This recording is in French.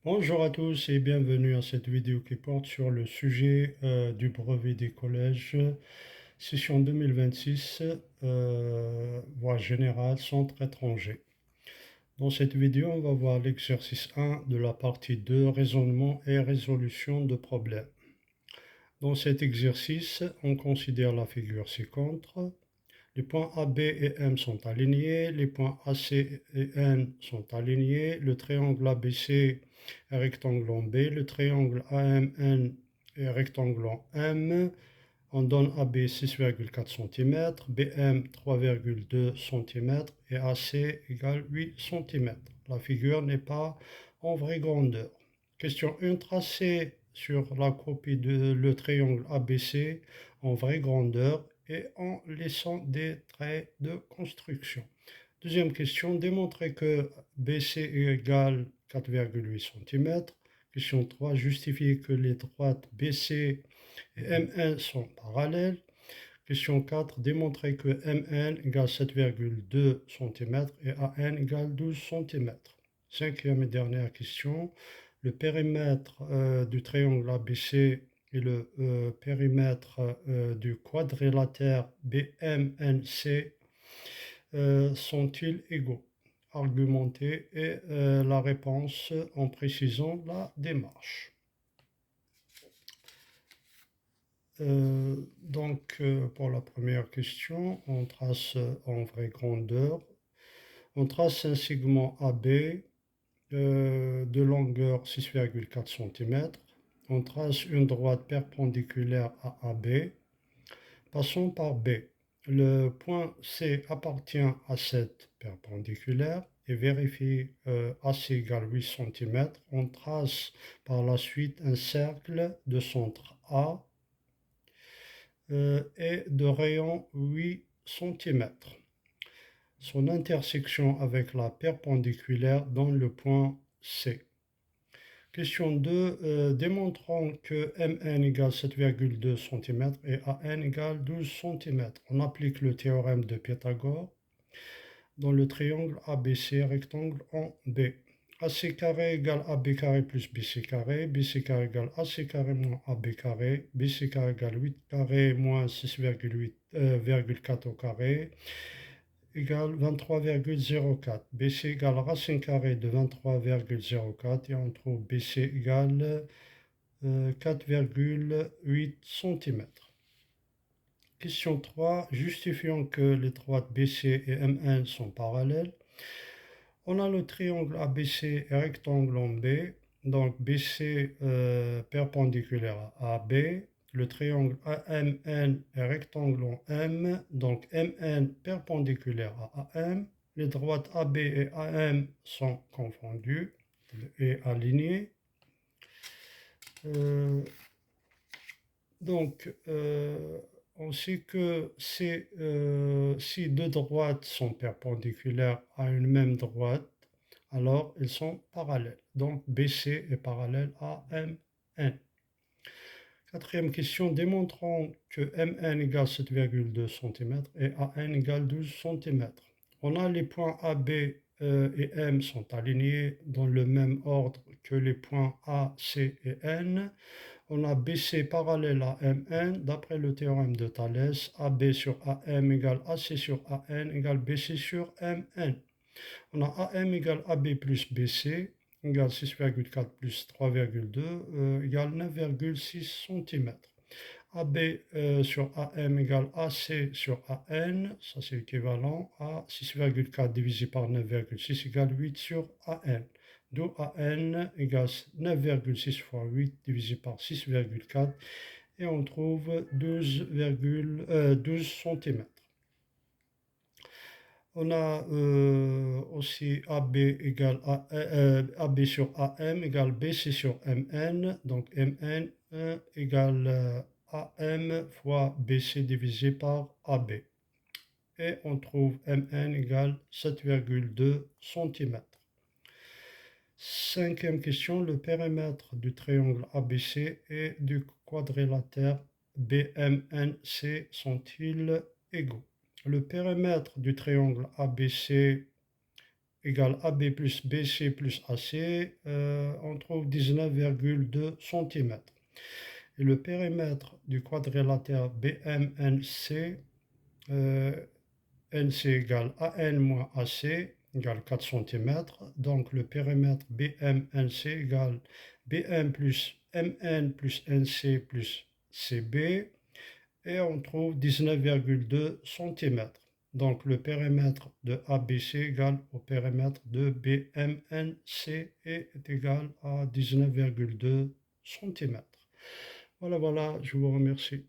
Bonjour à tous et bienvenue à cette vidéo qui porte sur le sujet du brevet des collèges, session 2026, voie générale, centre étranger. Dans cette vidéo, on va voir l'exercice 1 de la partie 2, raisonnement et résolution de problèmes. Dans cet exercice, on considère la figure ci-contre. Les points A, B et M sont alignés, les points AC et N sont alignés, le triangle ABC est rectangle en B, le triangle AMN est rectangle en M. On donne AB 6,4 cm, BM 3,2 cm et AC égale 8 cm. La figure n'est pas en vraie grandeur. Question 1. Tracé sur la copie de le triangle ABC en vraie grandeur et en laissant des traits de construction. Deuxième question, démontrer que BC égale 4,8 cm. Question 3, justifier que les droites BC et MN sont parallèles. Question 4, démontrer que MN égale 7,2 cm et AN égale 12 cm. Cinquième et dernière question, le périmètre du triangle ABC et le périmètre du quadrilatère BMNC sont-ils égaux? Argumenter et la réponse en précisant la démarche. Pour la première question, on trace en vraie grandeur. On trace un segment AB de longueur 6,4 cm. On trace une droite perpendiculaire à AB. Passons par B. Le point C appartient à cette perpendiculaire et vérifie AC égale 8 cm. On trace par la suite un cercle de centre A et de rayon 8 cm. Son intersection avec la perpendiculaire donne le point C. Question 2. Démontrons que MN égale 7,2 cm et AN égale 12 cm. On applique le théorème de Pythagore dans le triangle ABC rectangle en B. AC carré égale AB carré plus BC carré, BC carré égale AC carré moins AB carré, BC carré égale 8 carré moins 6,4 au carré, égale 23,04. BC égale racine carrée de 23,04 et on trouve BC égale 4,8 cm. Question 3. Justifions que les droites BC et MN sont parallèles. On a le triangle ABC et rectangle en B. Donc BC perpendiculaire à AB. Le triangle AMN est rectangle en M. Donc MN perpendiculaire à AM. Les droites AB et AM sont confondues et alignées. On sait que si deux droites sont perpendiculaires à une même droite, alors elles sont parallèles. Donc BC est parallèle à MN. Quatrième question, démontrons que MN égale 7,2 cm et AN égale 12 cm. On a les points AB et M sont alignés dans le même ordre que les points A, C et N. On a BC parallèle à MN. D'après le théorème de Thalès, AB sur AM égale AC sur AN égale BC sur MN. On a AM égale AB plus BC égale 6,4 plus 3,2 égale 9,6 cm. AB sur AM égale AC sur AN, ça c'est équivalent à 6,4 divisé par 9,6 égale 8 sur AN. D'où AN égale 9,6 fois 8 divisé par 6,4 et on trouve 12 cm. On a aussi AB sur AM égale BC sur MN, donc MN égale AM fois BC divisé par AB. Et on trouve MN égale 7,2 cm. Cinquième question, le périmètre du triangle ABC et du quadrilatère BMNC sont-ils égaux? Le périmètre du triangle ABC égale AB plus BC plus AC, on on trouve 19,2 cm. Et le périmètre du quadrilatère BMNC, NC égale AN moins AC égale 4 cm. Donc le périmètre BMNC égale BM plus MN plus NC plus CB. Et on trouve 19,2 cm. Donc le périmètre de ABC égale au périmètre de BMNC et est égal à 19,2 cm. Voilà, voilà, je vous remercie.